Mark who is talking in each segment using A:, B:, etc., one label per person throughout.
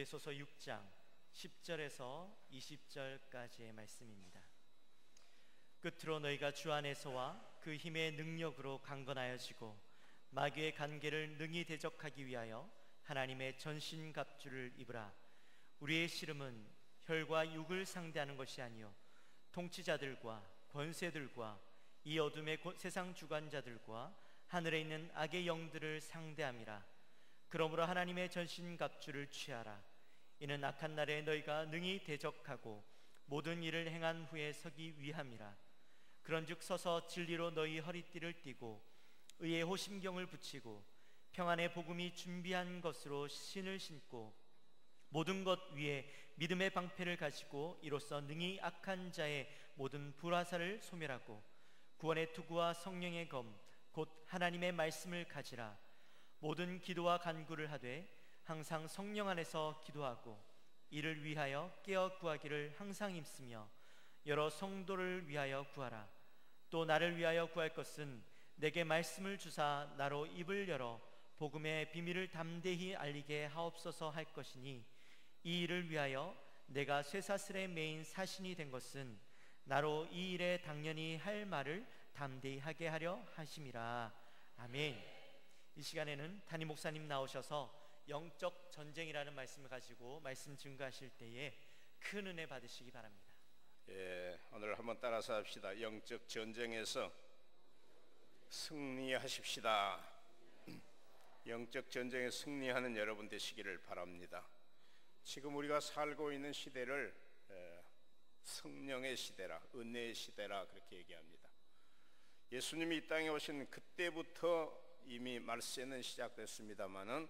A: 에베소서 6장 10절에서 20절까지의 말씀입니다. 끝으로 너희가 주 안에서와 그 힘의 능력으로 강건하여지고 마귀의 관계를 능히 대적하기 위하여 하나님의 전신갑주를 입으라. 우리의 씨름은 혈과 육을 상대하는 것이 아니요 통치자들과 권세들과 이 어둠의 세상 주관자들과 하늘에 있는 악의 영들을 상대함이라. 그러므로 하나님의 전신갑주를 취하라. 이는 악한 날에 너희가 능히 대적하고 모든 일을 행한 후에 서기 위함이라. 그런즉 서서 진리로 너희 허리띠를 띠고 의의 호심경을 붙이고 평안의 복음이 준비한 것으로 신을 신고 모든 것 위에 믿음의 방패를 가지고 이로써 능히 악한 자의 모든 불화살을 소멸하고 구원의 투구와 성령의 검 곧 하나님의 말씀을 가지라. 모든 기도와 간구를 하되 항상 성령 안에서 기도하고 이를 위하여 깨어 구하기를 항상 힘쓰며 여러 성도를 위하여 구하라. 또 나를 위하여 구할 것은 내게 말씀을 주사 나로 입을 열어 복음의 비밀을 담대히 알리게 하옵소서 할 것이니 이 일을 위하여 내가 쇠사슬에 매인 사신이 된 것은 나로 이 일에 당연히 할 말을 담대히 하게 하려 하심이라. 아멘. 이 시간에는 담임 목사님 나오셔서 영적 전쟁이라는 말씀을 가지고 말씀 증거하실 때에 큰 은혜 받으시기 바랍니다.
B: 오늘 한번 따라서 합시다. 영적 전쟁에서 승리하십시다. 영적 전쟁에 승리하는 여러분 되시기를 바랍니다. 지금 우리가 살고 있는 시대를 성령의 시대라, 은혜의 시대라 그렇게 얘기합니다. 예수님이 이 땅에 오신 그때부터 이미 말세는 시작됐습니다마는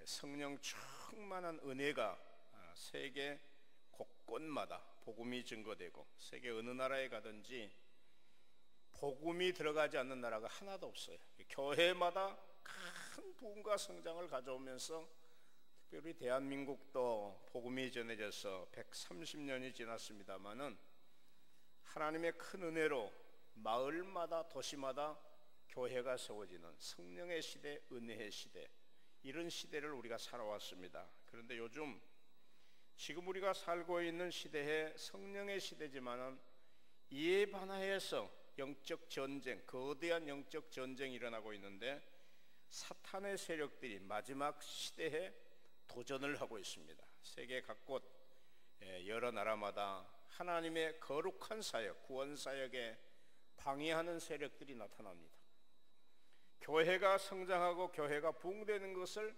B: 성령 충만한 은혜가 세계 곳곳마다 복음이 증거되고 세계 어느 나라에 가든지 복음이 들어가지 않는 나라가 하나도 없어요. 교회마다 큰 부흥과 성장을 가져오면서 특별히 대한민국도 복음이 전해져서 130년이 지났습니다마는 하나님의 큰 은혜로 마을마다 도시마다 교회가 세워지는 성령의 시대, 은혜의 시대, 이런 시대를 우리가 살아왔습니다. 그런데 요즘 지금 우리가 살고 있는 시대에 성령의 시대지만은 이에 반하여서 영적 전쟁, 거대한 영적 전쟁이 일어나고 있는데 사탄의 세력들이 마지막 시대에 도전을 하고 있습니다. 세계 각곳 여러 나라마다 하나님의 거룩한 사역, 구원 사역에 방해하는 세력들이 나타납니다. 교회가 성장하고 교회가 부흥되는 것을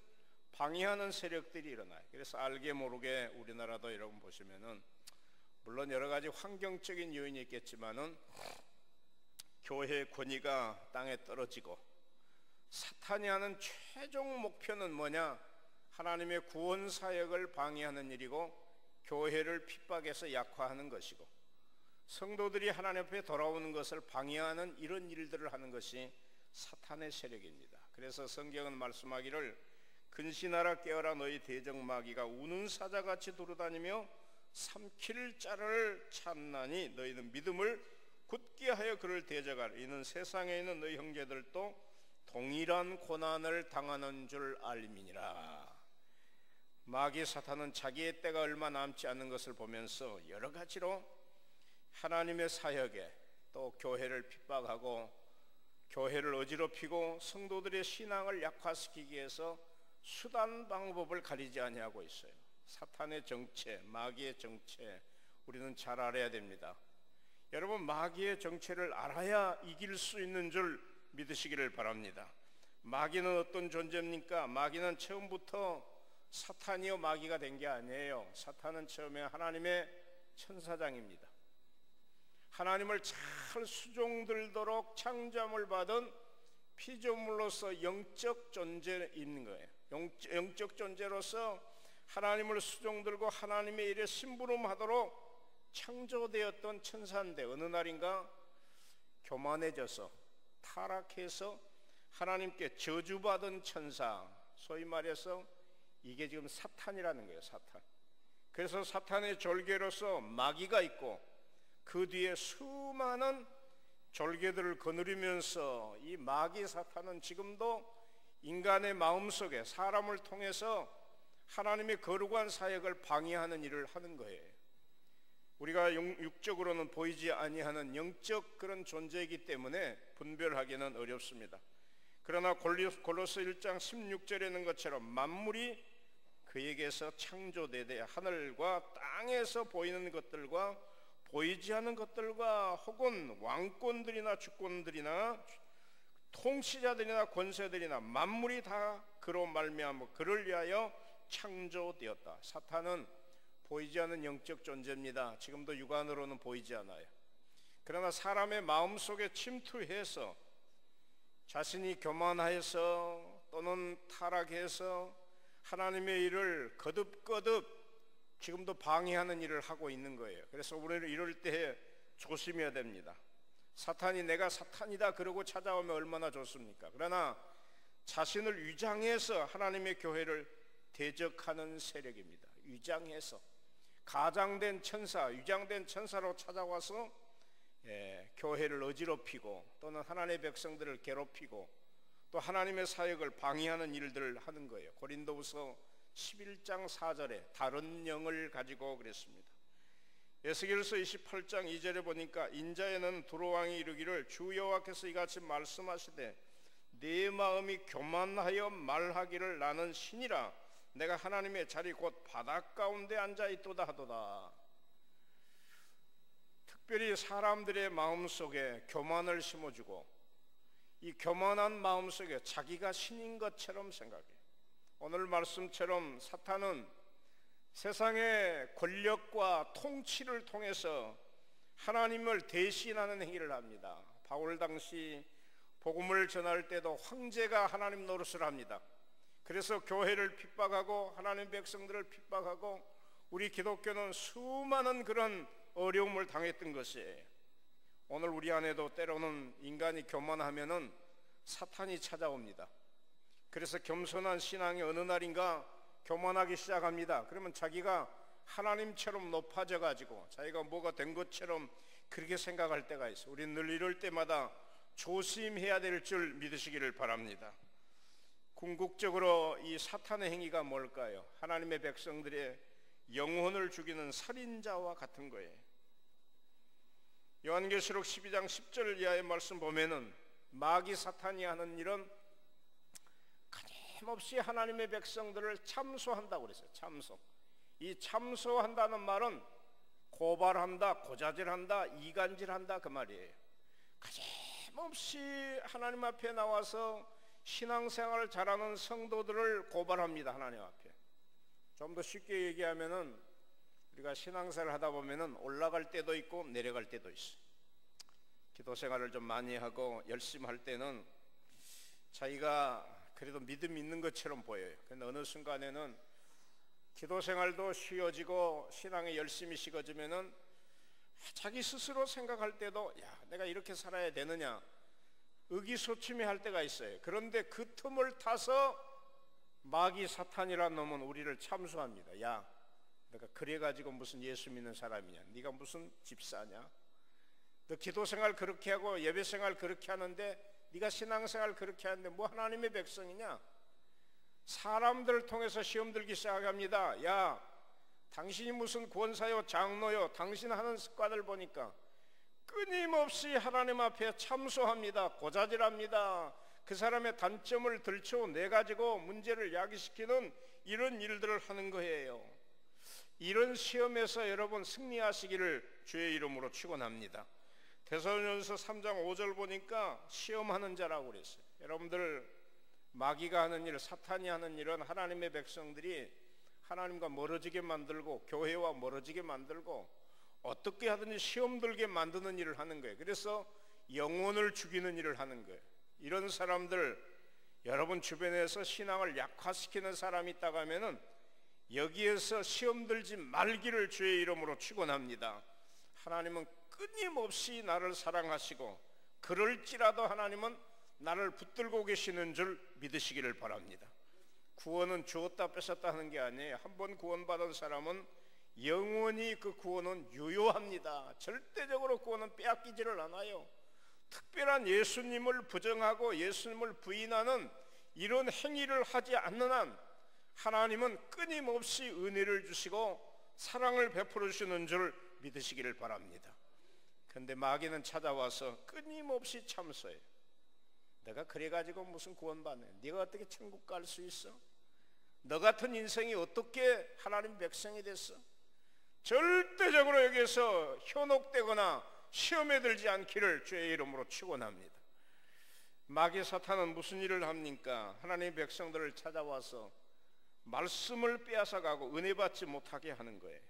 B: 방해하는 세력들이 일어나요. 그래서 알게 모르게 우리나라도 여러분 보시면은 물론 여러 가지 환경적인 요인이 있겠지만은 교회의 권위가 땅에 떨어지고 사탄이 하는 최종 목표는 뭐냐? 하나님의 구원 사역을 방해하는 일이고 교회를 핍박해서 약화하는 것이고 성도들이 하나님 앞에 돌아오는 것을 방해하는 이런 일들을 하는 것이 사탄의 세력입니다. 그래서 성경은 말씀하기를 근신하라 깨어라 너희 대적마귀가 우는 사자같이 돌아다니며 삼킬 자를 찾나니 너희는 믿음을 굳게 하여 그를 대적하라. 이는 세상에 있는 너희 형제들도 동일한 고난을 당하는 줄 알미니라. 마귀 사탄은 자기의 때가 얼마 남지 않는 것을 보면서 여러 가지로 하나님의 사역에 또 교회를 핍박하고 교회를 어지럽히고 성도들의 신앙을 약화시키기 위해서 수단 방법을 가리지 아니하고 있어요. 사탄의 정체, 마귀의 정체 우리는 잘 알아야 됩니다. 여러분, 마귀의 정체를 알아야 이길 수 있는 줄 믿으시기를 바랍니다. 마귀는 어떤 존재입니까? 마귀는 처음부터 사탄이요 마귀가 된 게 아니에요. 사탄은 처음에 하나님의 천사장입니다. 하나님을 잘 수종들도록 창조함을 받은 피조물로서 영적 존재인 거예요. 영적 존재로서 하나님을 수종들고 하나님의 일에 심부름하도록 창조되었던 천사인데 어느 날인가 교만해져서 타락해서 하나님께 저주받은 천사, 소위 말해서 이게 지금 사탄이라는 거예요. 사탄. 그래서 사탄의 졸개로서 마귀가 있고 그 뒤에 수많은 졸개들을 거느리면서 이 마귀 사탄은 지금도 인간의 마음속에 사람을 통해서 하나님의 거룩한 사역을 방해하는 일을 하는 거예요. 우리가 육적으로는 보이지 아니하는 영적 그런 존재이기 때문에 분별하기는 어렵습니다. 그러나 골로새 1장 16절에 있는 것처럼 만물이 그에게서 창조되되 하늘과 땅에서 보이는 것들과 보이지 않는 것들과 혹은 왕권들이나 주권들이나 통치자들이나 권세들이나 만물이 다 그로 말미암아 그를 위하여 창조되었다. 사탄은 보이지 않는 영적 존재입니다. 지금도 육안으로는 보이지 않아요. 그러나 사람의 마음속에 침투해서 자신이 교만하여서 또는 타락해서 하나님의 일을 거듭거듭 지금도 방해하는 일을 하고 있는 거예요. 그래서 우리는 이럴 때 조심해야 됩니다. 사탄이 내가 사탄이다 그러고 찾아오면 얼마나 좋습니까? 그러나 자신을 위장해서 하나님의 교회를 대적하는 세력입니다. 위장해서 가장된 천사, 위장된 천사로 찾아와서 교회를 어지럽히고 또는 하나님의 백성들을 괴롭히고 또 하나님의 사역을 방해하는 일들을 하는 거예요. 고린도후서 11장 4절에 다른 영을 가지고 그랬습니다. 에스겔서 28장 2절에 보니까 인자에는 두로왕이 이르기를 주 여호와께서 이같이 말씀하시되 내 마음이 교만하여 말하기를 나는 신이라 내가 하나님의 자리 곧 바닥 가운데 앉아있도다 하도다. 특별히 사람들의 마음속에 교만을 심어주고 이 교만한 마음속에 자기가 신인 것처럼 생각해요. 오늘 말씀처럼 사탄은 세상의 권력과 통치를 통해서 하나님을 대신하는 행위를 합니다. 바울 당시 복음을 전할 때도 황제가 하나님 노릇을 합니다. 그래서 교회를 핍박하고 하나님 백성들을 핍박하고 우리 기독교는 수많은 그런 어려움을 당했던 것이에요. 오늘 우리 안에도 때로는 인간이 교만하면은 사탄이 찾아옵니다. 그래서 겸손한 신앙이 어느 날인가 교만하기 시작합니다. 그러면 자기가 하나님처럼 높아져 가지고 자기가 뭐가 된 것처럼 그렇게 생각할 때가 있어요. 우리는 늘 이럴 때마다 조심해야 될 줄 믿으시기를 바랍니다. 궁극적으로 이 사탄의 행위가 뭘까요? 하나님의 백성들의 영혼을 죽이는 살인자와 같은 거예요. 요한계시록 12장 10절 이하의 말씀 보면은 마귀 사탄이 하는 일은 끊임없이 하나님의 백성들을 참소한다고 그랬어요. 참소. 이 참소한다는 말은 고발한다, 고자질한다, 이간질한다 그 말이에요. 끊임없이 하나님 앞에 나와서 신앙생활을 잘하는 성도들을 고발합니다. 하나님 앞에. 좀 더 쉽게 얘기하면은 우리가 신앙생활을 하다 보면은 올라갈 때도 있고 내려갈 때도 있어. 기도 생활을 좀 많이 하고 열심히 할 때는 자기가 그래도 믿음 있는 것처럼 보여요. 그런데 어느 순간에는 기도 생활도 쉬워지고 신앙이 열심히 식어지면은 자기 스스로 생각할 때도 야, 내가 이렇게 살아야 되느냐 의기소침해할 때가 있어요. 그런데 그 틈을 타서 마귀 사탄이라는 놈은 우리를 참수합니다. 야, 내가 그래가지고 무슨 예수 믿는 사람이냐? 네가 무슨 집사냐? 너 기도생활 그렇게 하고 예배생활 그렇게 하는데 네가 신앙생활 그렇게 하는데 뭐 하나님의 백성이냐? 사람들을 통해서 시험 들기 시작합니다. 야, 당신이 무슨 권사요 장로요 당신 하는 습관을 보니까 끊임없이 하나님 앞에 참소합니다. 고자질합니다. 그 사람의 단점을 들춰내가지고 문제를 야기시키는 이런 일들을 하는 거예요. 이런 시험에서 여러분 승리하시기를 주의 이름으로 축원합니다. 데살로니가서 3장 5절 보니까 시험하는 자라고 그랬어요. 여러분들 마귀가 하는 일, 사탄이 하는 일은 하나님의 백성들이 하나님과 멀어지게 만들고 교회와 멀어지게 만들고 어떻게 하든지 시험 들게 만드는 일을 하는 거예요. 그래서 영혼을 죽이는 일을 하는 거예요. 이런 사람들 여러분 주변에서 신앙을 약화시키는 사람이 있다고 하면은 여기에서 시험 들지 말기를 주의 이름으로 축원합니다. 하나님은 끊임없이 나를 사랑하시고 그럴지라도 하나님은 나를 붙들고 계시는 줄 믿으시기를 바랍니다. 구원은 주었다 뺏었다 하는 게 아니에요. 한번 구원받은 사람은 영원히 그 구원은 유효합니다. 절대적으로 구원은 빼앗기지를 않아요. 특별한 예수님을 부정하고 예수님을 부인하는 이런 행위를 하지 않는 한 하나님은 끊임없이 은혜를 주시고 사랑을 베풀어 주시는 줄 믿으시기를 바랍니다. 그런데 마귀는 찾아와서 끊임없이 참소해요. 내가 그래가지고 무슨 구원받네? 네가 어떻게 천국 갈 수 있어? 너 같은 인생이 어떻게 하나님 백성이 됐어? 절대적으로 여기에서 현혹되거나 시험에 들지 않기를 주의 이름으로 축원합니다. 마귀 사탄은 무슨 일을 합니까? 하나님의 백성들을 찾아와서 말씀을 빼앗아가고 은혜 받지 못하게 하는 거예요.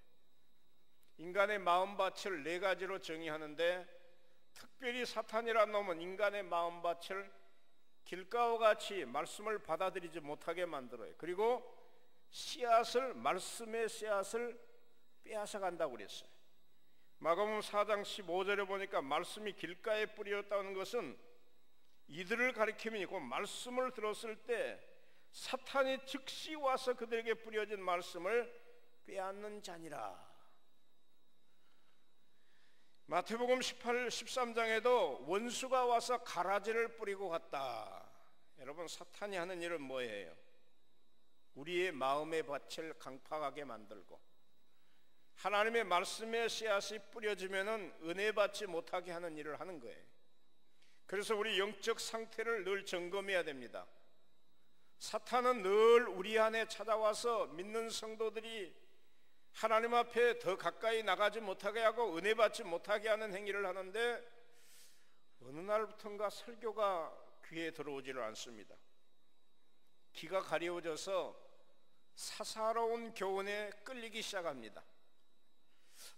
B: 인간의 마음밭을 네 가지로 정의하는데, 특별히 사탄이라는 놈은 인간의 마음밭을 길가와 같이 말씀을 받아들이지 못하게 만들어요. 그리고 씨앗을, 말씀의 씨앗을 빼앗아간다고 그랬어요. 마가복음 4장 15절에 보니까 말씀이 길가에 뿌렸다는 것은 이들을 가리키면 그 말씀을 들었을 때 사탄이 즉시 와서 그들에게 뿌려진 말씀을 빼앗는 자니라. 마태복음 13장에도 원수가 와서 가라지를 뿌리고 갔다. 여러분, 사탄이 하는 일은 뭐예요? 우리의 마음의 밭을 강팍하게 만들고 하나님의 말씀의 씨앗이 뿌려지면은 은혜 받지 못하게 하는 일을 하는 거예요. 그래서 우리 영적 상태를 늘 점검해야 됩니다. 사탄은 늘 우리 안에 찾아와서 믿는 성도들이 하나님 앞에 더 가까이 나가지 못하게 하고 은혜 받지 못하게 하는 행위를 하는데, 어느 날부턴가 설교가 귀에 들어오지를 않습니다. 귀가 가려워져서 사사로운 교훈에 끌리기 시작합니다.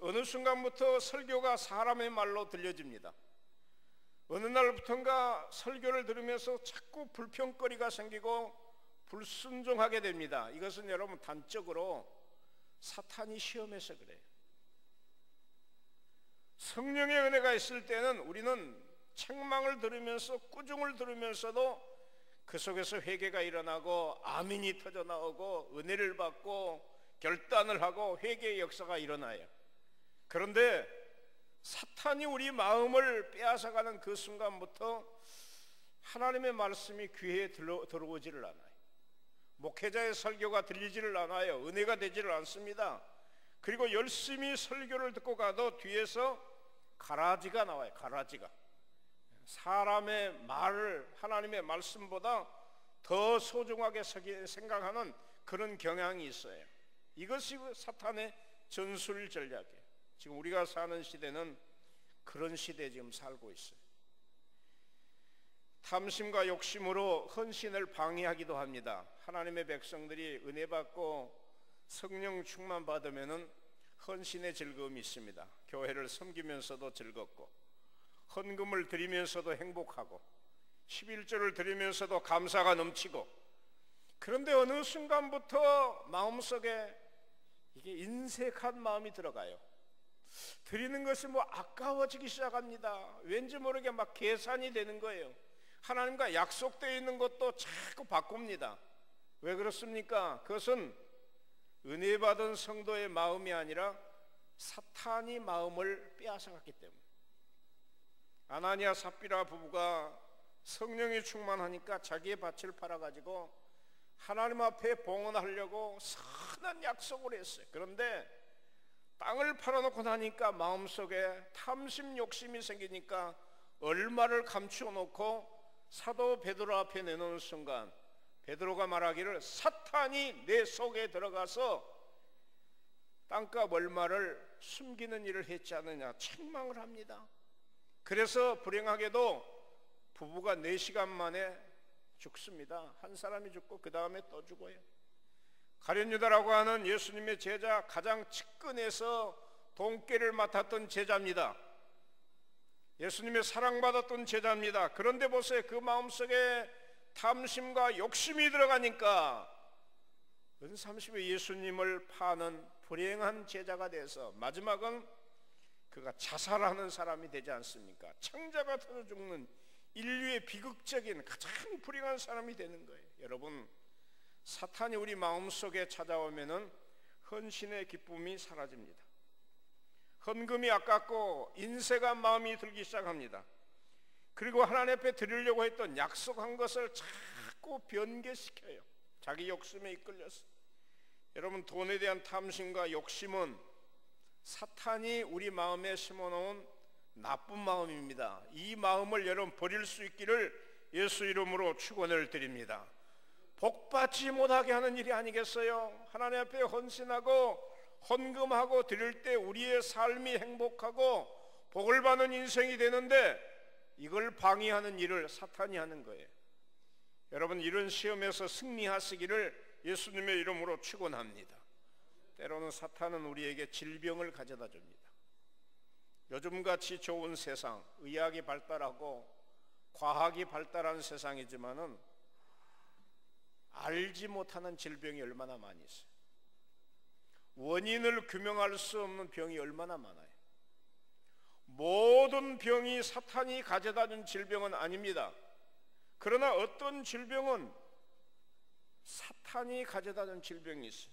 B: 어느 순간부터 설교가 사람의 말로 들려집니다. 어느 날부턴가 설교를 들으면서 자꾸 불평거리가 생기고 불순종하게 됩니다. 이것은 여러분 단적으로 사탄이 시험해서 그래요. 성령의 은혜가 있을 때는 우리는 책망을 들으면서 꾸중을 들으면서도 그 속에서 회개가 일어나고 아멘이 터져 나오고 은혜를 받고 결단을 하고 회개의 역사가 일어나요. 그런데 사탄이 우리 마음을 빼앗아가는 그 순간부터 하나님의 말씀이 귀에 들어오지를 않아요. 목회자의 설교가 들리지를 않아요. 은혜가 되지를 않습니다. 그리고 열심히 설교를 듣고 가도 뒤에서 가라지가 나와요. 가라지가. 사람의 말을 하나님의 말씀보다 더 소중하게 생각하는 그런 경향이 있어요. 이것이 사탄의 전술 전략이에요. 지금 우리가 사는 시대는 그런 시대에 지금 살고 있어요. 탐심과 욕심으로 헌신을 방해하기도 합니다. 하나님의 백성들이 은혜 받고 성령 충만 받으면은 헌신의 즐거움이 있습니다. 교회를 섬기면서도 즐겁고, 헌금을 드리면서도 행복하고, 11조를 드리면서도 감사가 넘치고. 그런데 어느 순간부터 마음속에 이게 인색한 마음이 들어가요. 드리는 것이 아까워지기 시작합니다. 왠지 모르게 막 계산이 되는 거예요. 하나님과 약속되어 있는 것도 자꾸 바꿉니다. 왜 그렇습니까? 그것은 은혜 받은 성도의 마음이 아니라 사탄이 마음을 빼앗아갔기 때문에. 아나니아 삽비라 부부가 성령이 충만하니까 자기의 밭을 팔아가지고 하나님 앞에 봉헌하려고 선한 약속을 했어요. 그런데 땅을 팔아놓고 나니까 마음속에 탐심 욕심이 생기니까 얼마를 감추어 놓고 사도 베드로 앞에 내놓는 순간 베드로가 말하기를 사탄이 내 속에 들어가서 땅값 얼마를 숨기는 일을 했지 않느냐 책망을 합니다. 그래서 불행하게도 부부가 4시간 만에 죽습니다. 한 사람이 죽고 그 다음에 또 죽어요. 가룟유다라고 하는 예수님의 제자, 가장 측근에서 돈깨를 맡았던 제자입니다. 예수님의 사랑받았던 제자입니다. 그런데 보세요. 그 마음속에 탐심과 욕심이 들어가니까 은삼십에 예수님을 파는 불행한 제자가 돼서 마지막은 그가 자살하는 사람이 되지 않습니까? 창자가 터져 죽는 인류의 비극적인 가장 불행한 사람이 되는 거예요. 여러분, 사탄이 우리 마음속에 찾아오면은 헌신의 기쁨이 사라집니다. 헌금이 아깝고 인색한 마음이 들기 시작합니다. 그리고 하나님 앞에 드리려고 했던 약속한 것을 자꾸 변개시켜요. 자기 욕심에 이끌려서. 여러분, 돈에 대한 탐심과 욕심은 사탄이 우리 마음에 심어놓은 나쁜 마음입니다. 이 마음을 여러분 버릴 수 있기를 예수 이름으로 축원을 드립니다. 복받지 못하게 하는 일이 아니겠어요? 하나님 앞에 헌신하고 헌금하고 드릴 때 우리의 삶이 행복하고 복을 받는 인생이 되는데 이걸 방해하는 일을 사탄이 하는 거예요. 여러분, 이런 시험에서 승리하시기를 예수님의 이름으로 축원합니다. 때로는 사탄은 우리에게 질병을 가져다 줍니다. 요즘같이 좋은 세상, 의학이 발달하고 과학이 발달한 세상이지만은 알지 못하는 질병이 얼마나 많이 있어요. 원인을 규명할 수 없는 병이 얼마나 많아요. 모든 병이 사탄이 가져다 준 질병은 아닙니다. 그러나 어떤 질병은 사탄이 가져다 준 질병이 있어요.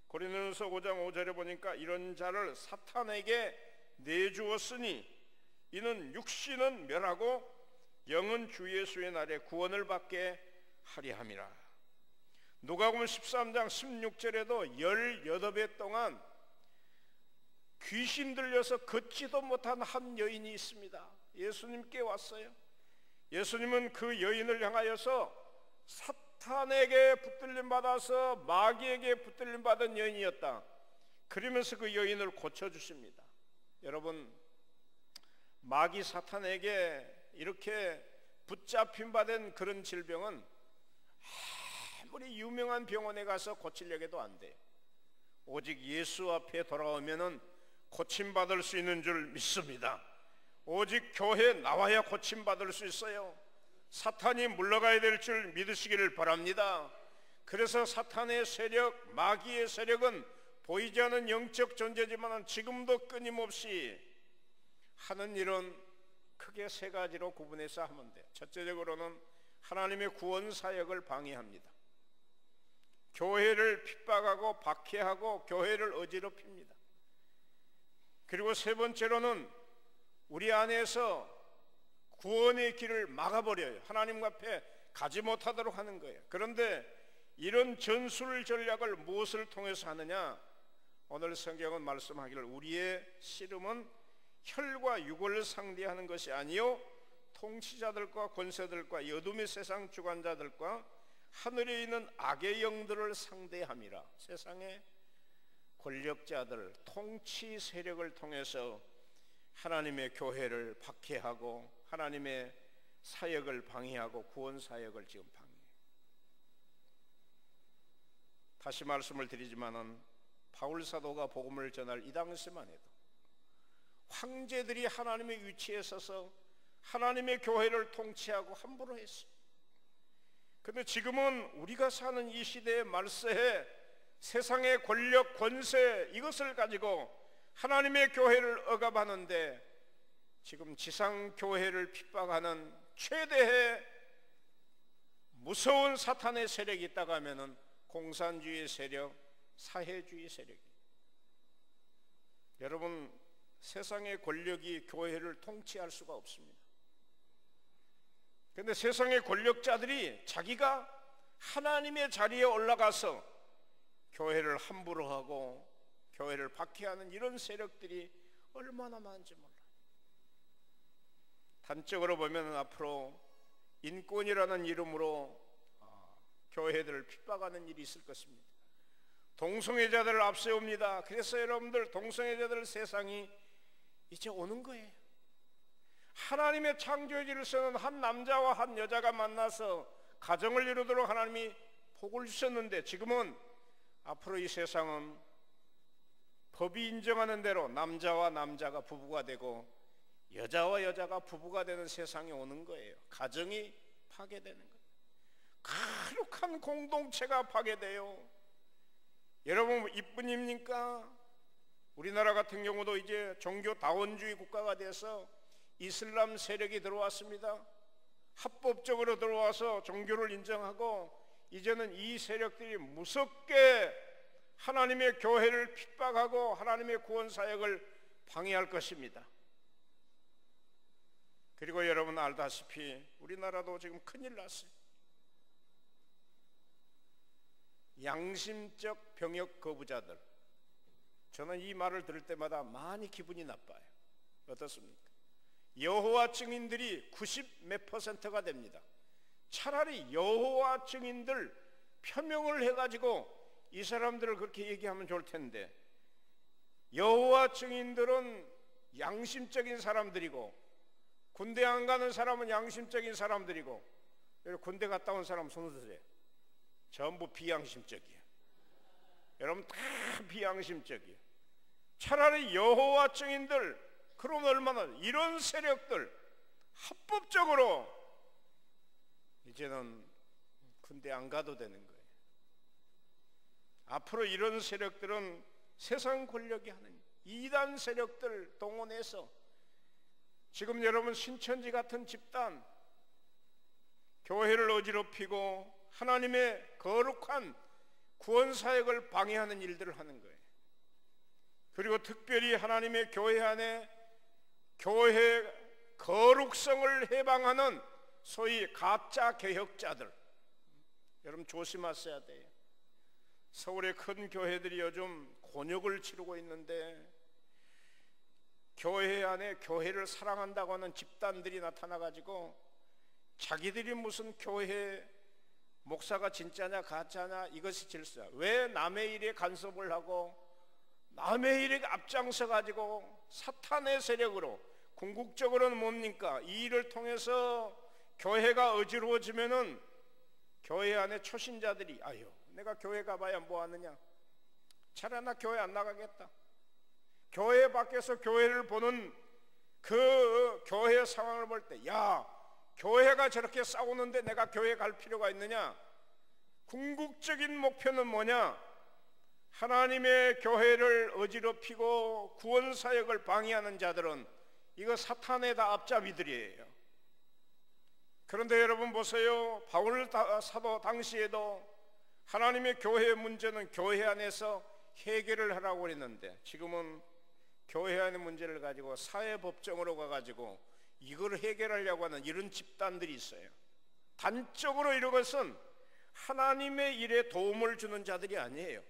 B: 고린도전서 5장 5절에 보니까 이런 자를 사탄에게 내주었으니 이는 육신은 멸하고 영은 주 예수의 날에 구원을 받게 하려 함이라. 누가복음 13장 16절에도 18해 동안 귀신 들려서 걷지도 못한 한 여인이 있습니다. 예수님께 왔어요. 예수님은 그 여인을 향하여서 사탄에게 붙들림 받아서 마귀에게 붙들림 받은 여인이었다. 그러면서 그 여인을 고쳐주십니다. 여러분, 마귀 사탄에게 이렇게 붙잡힘 받은 그런 질병은 아무리 유명한 병원에 가서 고치려고 해도 안 돼요. 오직 예수 앞에 돌아오면은 고침받을 수 있는 줄 믿습니다. 오직 교회에 나와야 고침받을 수 있어요. 사탄이 물러가야 될 줄 믿으시기를 바랍니다. 그래서 사탄의 세력, 마귀의 세력은 보이지 않는 영적 존재지만 지금도 끊임없이 하는 일은 크게 세 가지로 구분해서 하면 돼요. 첫째적으로는 하나님의 구원 사역을 방해합니다. 교회를 핍박하고 박해하고 교회를 어지럽힙니다. 그리고 세 번째로는 우리 안에서 구원의 길을 막아버려요. 하나님 앞에 가지 못하도록 하는 거예요. 그런데 이런 전술 전략을 무엇을 통해서 하느냐? 오늘 성경은 말씀하기를 우리의 씨름은 혈과 육을 상대하는 것이 아니요 통치자들과 권세들과 어둠의 세상 주관자들과 하늘에 있는 악의 영들을 상대함이라. 세상의 권력자들, 통치 세력을 통해서 하나님의 교회를 박해하고 하나님의 사역을 방해하고 구원 사역을 지금 방해해요. 다시 말씀을 드리지만은 바울 사도가 복음을 전할 이 당시만 해도 황제들이 하나님의 위치에 서서 하나님의 교회를 통치하고 함부로 했어요. 그런데 지금은 우리가 사는 이 시대의 말세에 세상의 권력, 권세 이것을 가지고 하나님의 교회를 억압하는데 지금 지상 교회를 핍박하는 최대의 무서운 사탄의 세력이 있다고 하면은 공산주의 세력, 사회주의 세력이. 여러분, 세상의 권력이 교회를 통치할 수가 없습니다. 그런데 세상의 권력자들이 자기가 하나님의 자리에 올라가서 교회를 함부로 하고 교회를 박해하는 이런 세력들이 얼마나 많은지 몰라요. 단적으로 보면 앞으로 인권이라는 이름으로 교회들을 핍박하는 일이 있을 것입니다. 동성애자들을 앞세웁니다. 그래서 여러분들, 동성애자들 세상이 이제 오는 거예요. 하나님의 창조의 질서는 한 남자와 한 여자가 만나서 가정을 이루도록 하나님이 복을 주셨는데 지금은 앞으로 이 세상은 법이 인정하는 대로 남자와 남자가 부부가 되고 여자와 여자가 부부가 되는 세상이 오는 거예요. 가정이 파괴되는 거예요. 거룩한 공동체가 파괴돼요. 여러분, 이뿐입니까? 우리나라 같은 경우도 이제 종교 다원주의 국가가 돼서 이슬람 세력이 들어왔습니다. 합법적으로 들어와서 종교를 인정하고 이제는 이 세력들이 무섭게 하나님의 교회를 핍박하고 하나님의 구원 사역을 방해할 것입니다. 그리고 여러분 알다시피 우리나라도 지금 큰일 났어요. 양심적 병역 거부자들, 저는 이 말을 들을 때마다 많이 기분이 나빠요. 어떻습니까? 여호와 증인들이 90 몇 %가 됩니다. 차라리 여호와 증인들 표명을 해가지고 이 사람들을 그렇게 얘기하면 좋을 텐데, 여호와 증인들은 양심적인 사람들이고, 군대 안 가는 사람은 양심적인 사람들이고, 군대 갔다 온 사람 손을 드세요. 전부 비양심적이에요. 여러분 다 비양심적이에요. 차라리 여호와 증인들, 그럼 얼마나 이런 세력들 합법적으로 이제는 군대 안 가도 되는 거예요. 앞으로 이런 세력들은 세상 권력이 하는 이단 세력들 동원해서 지금 여러분 신천지 같은 집단, 교회를 어지럽히고 하나님의 거룩한 구원사역을 방해하는 일들을 하는 거예요. 그리고 특별히 하나님의 교회 안에 교회 거룩성을 해방하는 소위 가짜 개혁자들, 여러분 조심하셔야 돼요. 서울의 큰 교회들이 요즘 곤욕을 치르고 있는데, 교회 안에 교회를 사랑한다고 하는 집단들이 나타나가지고 자기들이 무슨 교회 목사가 진짜냐 가짜냐 이것이 질서야. 왜 남의 일에 간섭을 하고 남의 일에 앞장서 가지고 사탄의 세력으로, 궁극적으로는 뭡니까? 이 일을 통해서 교회가 어지러워지면은 교회 안에 초신자들이 아유 내가 교회 가봐야 뭐하느냐, 차라리 나 교회 안 나가겠다. 교회 밖에서 교회를 보는 그 교회 상황을 볼 때, 야 교회가 저렇게 싸우는데 내가 교회 갈 필요가 있느냐? 궁극적인 목표는 뭐냐? 하나님의 교회를 어지럽히고 구원사역을 방해하는 자들은 이거 사탄의 다 앞잡이들이에요. 그런데 여러분 보세요. 바울 사도 당시에도 하나님의 교회의 문제는 교회 안에서 해결을 하라고 했는데, 지금은 교회 안의 문제를 가지고 사회법정으로 가가지고 이걸 해결하려고 하는 이런 집단들이 있어요. 단적으로 이런 것은 하나님의 일에 도움을 주는 자들이 아니에요.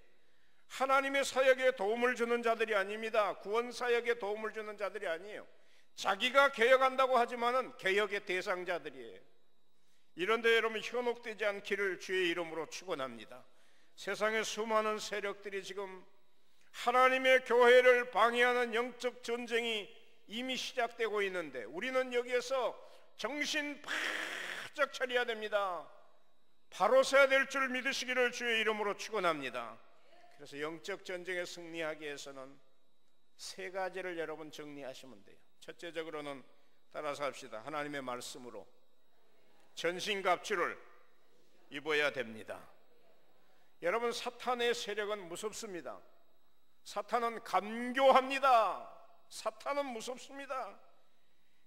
B: 하나님의 사역에 도움을 주는 자들이 아닙니다. 구원 사역에 도움을 주는 자들이 아니에요. 자기가 개혁한다고 하지만은 개혁의 대상자들이에요. 이런데 여러분 현혹되지 않기를 주의 이름으로 축원합니다. 세상의 수많은 세력들이 지금 하나님의 교회를 방해하는 영적 전쟁이 이미 시작되고 있는데, 우리는 여기에서 정신 바짝 차려야 됩니다. 바로 서야 될 줄 믿으시기를 주의 이름으로 축원합니다. 그래서 영적 전쟁에 승리하기 위해서는 세 가지를 여러분 정리하시면 돼요. 첫째적으로는 따라서 합시다. 하나님의 말씀으로 전신갑주를 입어야 됩니다. 여러분 사탄의 세력은 무섭습니다. 사탄은 간교합니다. 사탄은 무섭습니다.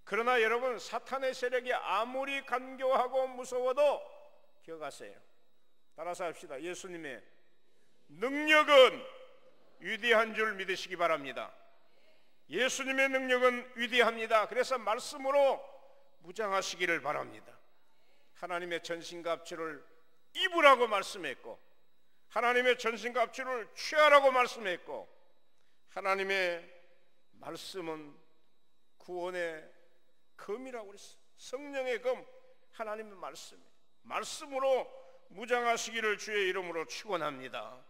B: 그러나 여러분 사탄의 세력이 아무리 간교하고 무서워도 기억하세요. 따라서 합시다. 예수님의 능력은 위대한 줄 믿으시기 바랍니다. 예수님의 능력은 위대합니다. 그래서 말씀으로 무장하시기를 바랍니다. 하나님의 전신갑주를 입으라고 말씀했고, 하나님의 전신갑주를 취하라고 말씀했고, 하나님의 말씀은 구원의 검이라고 그랬어요. 성령의 검, 하나님의 말씀으로 무장하시기를 주의 이름으로 축원합니다.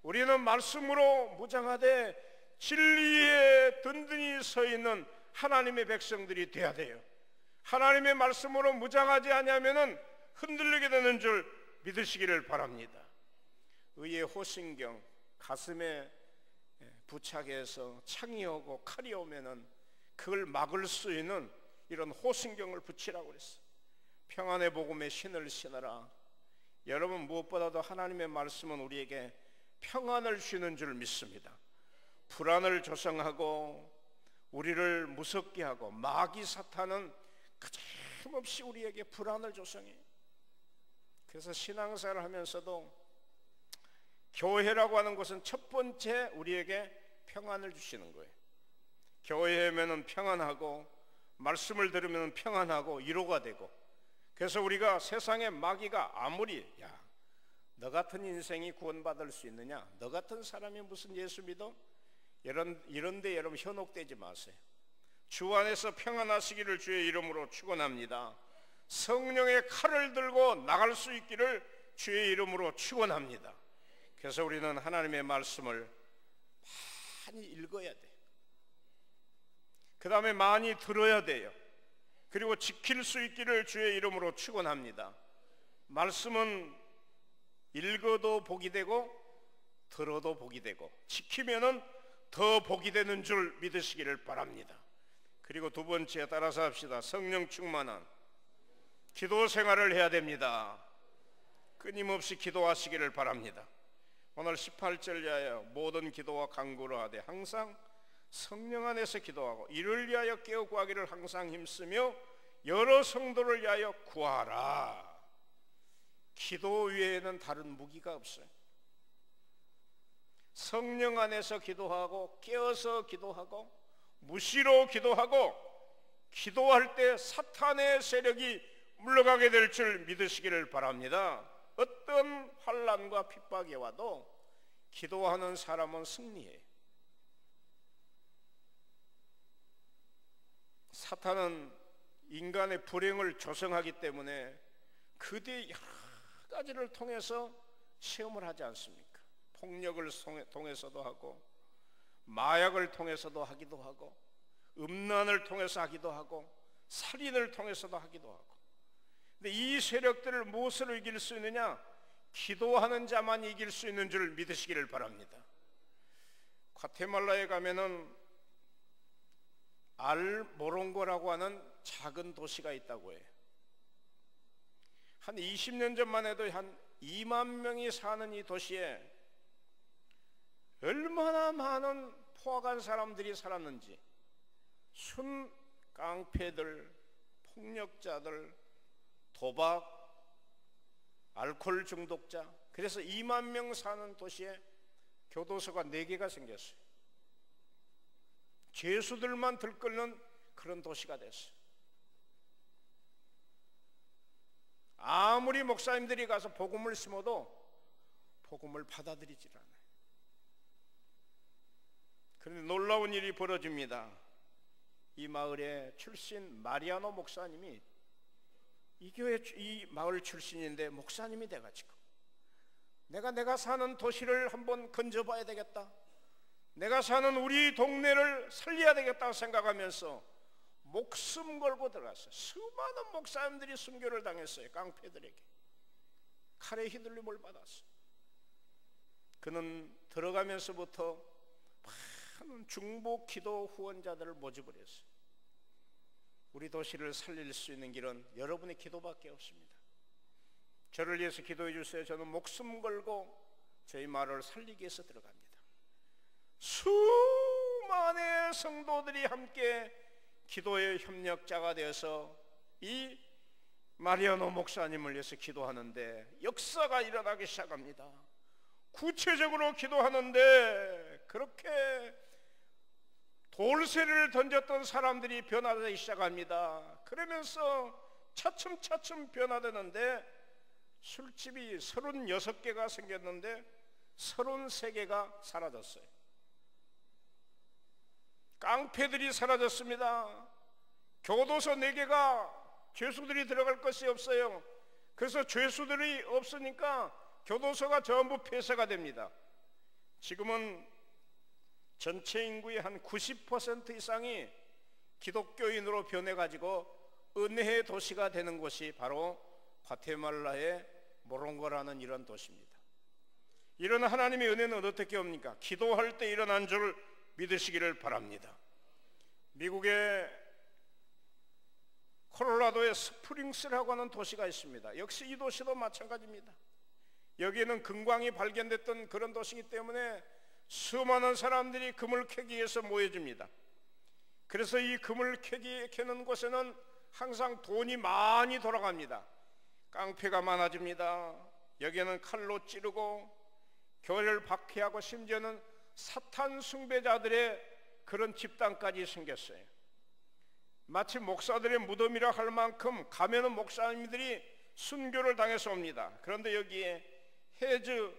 B: 우리는 말씀으로 무장하되 진리에 든든히 서 있는 하나님의 백성들이 되어야 돼요. 하나님의 말씀으로 무장하지 않으면 흔들리게 되는 줄 믿으시기를 바랍니다. 의의 호신경, 가슴에 부착해서 창이 오고 칼이 오면은 그걸 막을 수 있는 이런 호신경을 붙이라고 그랬어요. 평안의 복음의 신을 신어라. 여러분 무엇보다도 하나님의 말씀은 우리에게 평안을 주는 줄 믿습니다. 불안을 조성하고 우리를 무섭게 하고, 마귀 사탄은 그침없이 우리에게 불안을 조성해요. 그래서 신앙생활을 하면서도 교회라고 하는 것은 첫 번째 우리에게 평안을 주시는 거예요. 교회에 오면 평안하고, 말씀을 들으면 평안하고 위로가 되고, 그래서 우리가 세상의 마귀가 아무리 야 너 같은 인생이 구원받을 수 있느냐? 너 같은 사람이 무슨 예수 믿어? 이런데 여러분 현혹되지 마세요. 주 안에서 평안하시기를 주의 이름으로 축원합니다. 성령의 칼을 들고 나갈 수 있기를 주의 이름으로 축원합니다. 그래서 우리는 하나님의 말씀을 많이 읽어야 돼요. 그 다음에 많이 들어야 돼요. 그리고 지킬 수 있기를 주의 이름으로 축원합니다. 말씀은 읽어도 복이 되고 들어도 복이 되고 지키면은 더 복이 되는 줄 믿으시기를 바랍니다. 그리고 두 번째 따라서 합시다. 성령 충만한 기도 생활을 해야 됩니다. 끊임없이 기도하시기를 바랍니다. 오늘 18절 이하여 모든 기도와 간구를 하되 항상 성령 안에서 기도하고 이를 위하여 깨어 구하기를 항상 힘쓰며 여러 성도를 위하여 구하라. 기도 외에는 다른 무기가 없어요. 성령 안에서 기도하고 깨어서 기도하고 무시로 기도하고 기도할 때 사탄의 세력이 물러가게 될 줄 믿으시기를 바랍니다. 어떤 환난과 핍박이 와도 기도하는 사람은 승리해요. 사탄은 인간의 불행을 조성하기 때문에 그뒤 여러 가지를 통해서 시험을 하지 않습니까? 폭력을 통해서도 하고 마약을 통해서도 하기도 하고 음란을 통해서 하기도 하고 살인을 통해서도 하기도 하고. 근데 이 세력들을 무엇으로 이길 수 있느냐? 기도하는 자만 이길 수 있는 줄 믿으시기를 바랍니다. 과테말라에 가면은 알모롱고라고 하는 작은 도시가 있다고 해요. 한 20년 전만 해도 한 2만 명이 사는 이 도시에 얼마나 많은 포악한 사람들이 살았는지, 순 깡패들, 폭력자들, 도박, 알코올 중독자. 그래서 2만 명 사는 도시에 교도소가 4개가 생겼어요. 죄수들만 들끓는 그런 도시가 됐어요. 아무리 목사님들이 가서 복음을 심어도 복음을 받아들이질 않아요. 그런데 놀라운 일이 벌어집니다. 이 마을의 출신 마리아노 목사님이 이 교회 이 마을 출신인데 목사님이 돼가지고 내가 사는 도시를 한번 건져봐야 되겠다, 내가 사는 우리 동네를 살려야 되겠다고 생각하면서 목숨 걸고 들어갔어요. 수많은 목사님들이 순교를 당했어요. 깡패들에게 칼에 휘둘림을 받았어요. 그는 들어가면서부터 많은 중보 기도 후원자들을 모집을 했어요. 우리 도시를 살릴 수 있는 길은 여러분의 기도밖에 없습니다. 저를 위해서 기도해 주세요. 저는 목숨 걸고 저희 마을을 살리기 위해서 들어갑니다. 수많은 성도들이 함께 기도의 협력자가 되어서 이 마리아노 목사님을 위해서 기도하는데 역사가 일어나기 시작합니다. 구체적으로 기도하는데 그렇게 돌쇠를 던졌던 사람들이 변화되기 시작합니다. 그러면서 차츰차츰 변화되는데 술집이 36개가 생겼는데 33개가 사라졌어요. 깡패들이 사라졌습니다. 교도소 4개가 죄수들이 들어갈 것이 없어요. 그래서 죄수들이 없으니까 교도소가 전부 폐쇄가 됩니다. 지금은 전체 인구의 한 90% 이상이 기독교인으로 변해가지고 은혜의 도시가 되는 곳이 바로 과테말라의 모롱고라는 이런 도시입니다. 이런 하나님의 은혜는 어떻게 옵니까? 기도할 때 일어난 줄 믿으시기를 바랍니다. 미국의 콜로라도의 스프링스라고 하는 도시가 있습니다. 역시 이 도시도 마찬가지입니다. 여기에는 금광이 발견됐던 그런 도시이기 때문에 수많은 사람들이 금을 캐기 위해서 모여집니다. 그래서 이 금을 캐는 곳에는 항상 돈이 많이 돌아갑니다. 깡패가 많아집니다. 여기에는 칼로 찌르고 교회를 박해하고 심지어는 사탄 숭배자들의 그런 집단까지 생겼어요. 마치 목사들의 무덤이라 할 만큼 가면은 목사님들이 순교를 당해서 옵니다. 그런데 여기에 헤즈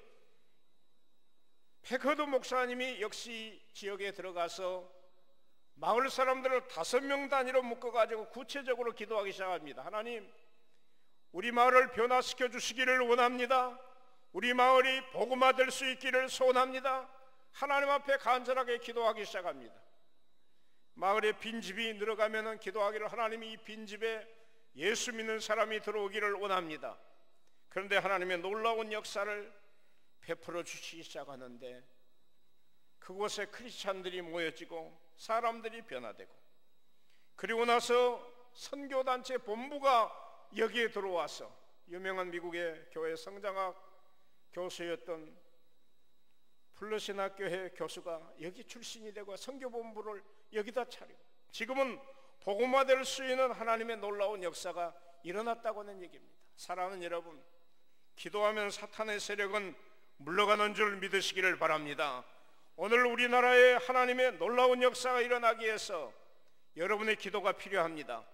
B: 패커드 목사님이 역시 지역에 들어가서 마을 사람들을 5명 단위로 묶어가지고 구체적으로 기도하기 시작합니다. 하나님, 우리 마을을 변화시켜 주시기를 원합니다. 우리 마을이 복음화 될 수 있기를 소원합니다. 하나님 앞에 간절하게 기도하기 시작합니다. 마을에 빈집이 늘어가면 기도하기를, 하나님이 이 빈집에 예수 믿는 사람이 들어오기를 원합니다. 그런데 하나님의 놀라운 역사를 베풀어 주시기 시작하는데, 그곳에 크리스찬들이 모여지고 사람들이 변화되고, 그리고 나서 선교단체 본부가 여기에 들어와서 유명한 미국의 교회 성장학 교수였던 플러신학교회 교수가 여기 출신이 되고 선교본부를 여기다 차리고, 지금은 복음화될 수 있는 하나님의 놀라운 역사가 일어났다고 하는 얘기입니다. 사랑하는 여러분, 기도하면 사탄의 세력은 물러가는 줄 믿으시기를 바랍니다. 오늘 우리나라에 하나님의 놀라운 역사가 일어나기 위해서 여러분의 기도가 필요합니다.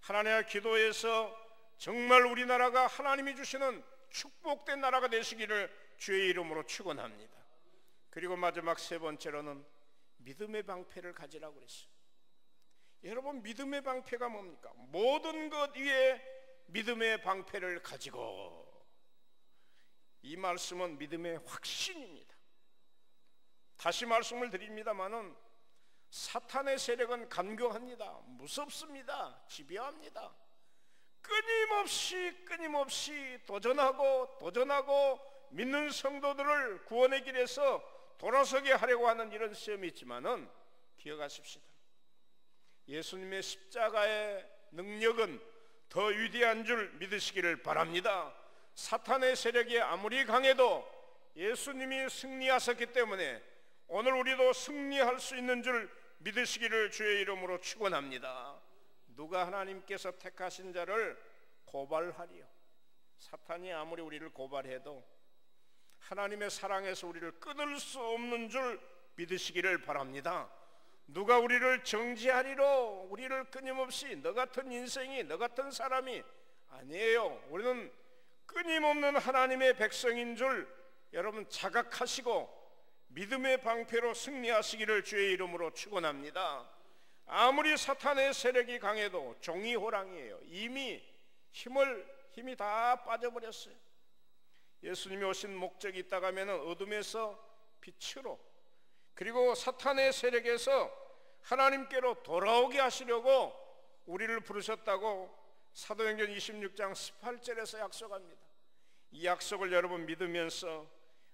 B: 하나님의 기도에서 정말 우리나라가 하나님이 주시는 축복된 나라가 되시기를 주의 이름으로 축원합니다. 그리고 마지막 3번째로는 믿음의 방패를 가지라고 그랬어요. 여러분, 믿음의 방패가 뭡니까? 모든 것 위에 믿음의 방패를 가지고. 이 말씀은 믿음의 확신입니다. 다시 말씀을 드립니다마는 사탄의 세력은 간교합니다. 무섭습니다. 집요합니다. 끊임없이 도전하고 믿는 성도들을 구원의 길에서 돌아서게 하려고 하는 이런 시험이 있지만은 기억하십시다. 예수님의 십자가의 능력은 더 위대한 줄 믿으시기를 바랍니다. 사탄의 세력이 아무리 강해도 예수님이 승리하셨기 때문에 오늘 우리도 승리할 수 있는 줄 믿으시기를 주의 이름으로 축원합니다. 누가 하나님께서 택하신 자를 고발하리요? 사탄이 아무리 우리를 고발해도 하나님의 사랑에서 우리를 끊을 수 없는 줄 믿으시기를 바랍니다. 누가 우리를 정죄하리로? 우리를 끊임없이 너 같은 인생이, 너 같은 사람이 아니에요. 우리는 끊임없는 하나님의 백성인 줄 여러분 자각하시고 믿음의 방패로 승리하시기를 주의 이름으로 축원합니다. 아무리 사탄의 세력이 강해도 종이 호랑이에요. 이미 힘이 다 빠져버렸어요. 예수님이 오신 목적이 있다고 하면 어둠에서 빛으로, 그리고 사탄의 세력에서 하나님께로 돌아오게 하시려고 우리를 부르셨다고 사도행전 26장 18절에서 약속합니다. 이 약속을 여러분 믿으면서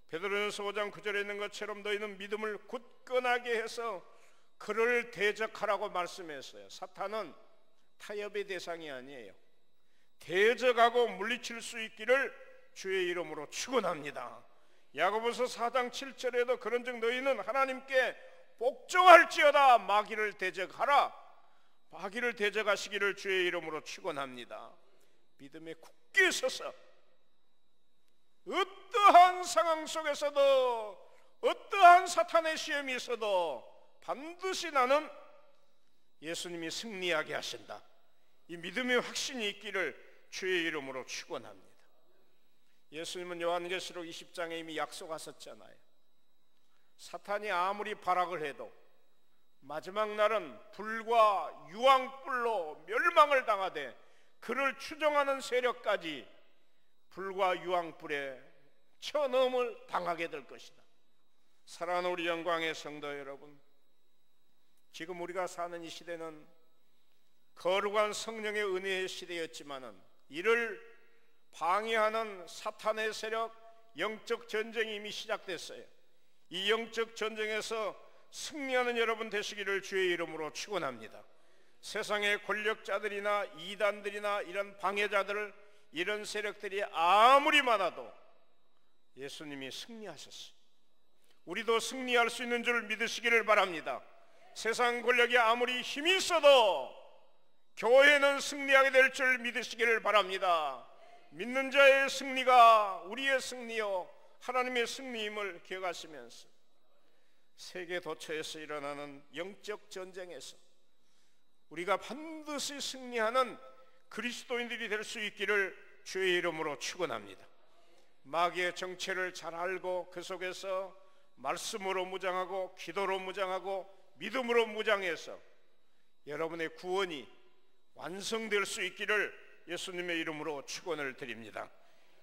B: 베드로전서 5장 9절에 있는 것처럼 너희는 믿음을 굳건하게 해서 그를 대적하라고 말씀했어요. 사탄은 타협의 대상이 아니에요. 대적하고 물리칠 수 있기를 주의 이름으로 축원합니다. 야고보서 4장 7절에도 그런즉 너희는 하나님께 복종할지어다 마귀를 대적하라. 마귀를 대적하시기를 주의 이름으로 축원합니다. 믿음에 굳게 서서 어떠한 상황 속에서도, 어떠한 사탄의 시험이 있어도 반드시 나는 예수님이 승리하게 하신다, 이 믿음의 확신이 있기를 주의 이름으로 축원합니다. 예수님은 요한계시록 20장에 이미 약속하셨잖아요. 사탄이 아무리 발악을 해도 마지막 날은 불과 유황불로 멸망을 당하되 그를 추종하는 세력까지 불과 유황불에 쳐넘을 당하게 될 것이다. 사랑하는 우리 영광의 성도 여러분, 지금 우리가 사는 이 시대는 거룩한 성령의 은혜의 시대였지만은 이를 방해하는 사탄의 세력, 영적 전쟁이 이미 시작됐어요. 이 영적 전쟁에서 승리하는 여러분 되시기를 주의 이름으로 축원합니다. 세상의 권력자들이나 이단들이나 이런 방해자들, 이런 세력들이 아무리 많아도 예수님이 승리하셨어요. 우리도 승리할 수 있는 줄 믿으시기를 바랍니다. 세상 권력이 아무리 힘이 있어도 교회는 승리하게 될 줄 믿으시기를 바랍니다. 믿는 자의 승리가 우리의 승리요 하나님의 승리임을 기억하시면서 세계 도처에서 일어나는 영적 전쟁에서 우리가 반드시 승리하는 그리스도인들이 될 수 있기를 주의 이름으로 축원합니다. 마귀의 정체를 잘 알고 그 속에서 말씀으로 무장하고 기도로 무장하고 믿음으로 무장해서 여러분의 구원이 완성될 수 있기를 예수님의 이름으로 축원을 드립니다.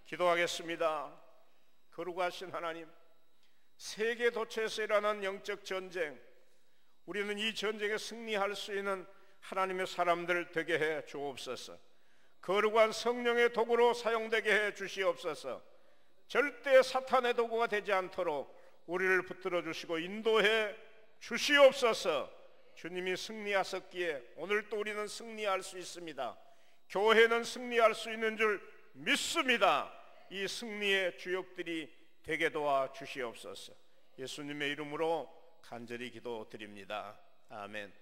B: 기도하겠습니다. 거룩하신 하나님, 세계 도처에서 일어나는 영적 전쟁, 우리는 이 전쟁에 승리할 수 있는 하나님의 사람들 되게 해 주옵소서. 거룩한 성령의 도구로 사용되게 해 주시옵소서. 절대 사탄의 도구가 되지 않도록 우리를 붙들어 주시고 인도해 주시옵소서. 주님이 승리하셨기에 오늘 또 우리는 승리할 수 있습니다. 교회는 승리할 수 있는 줄 믿습니다. 이 승리의 주역들이 되게 도와 주시옵소서. 예수님의 이름으로 간절히 기도드립니다. 아멘.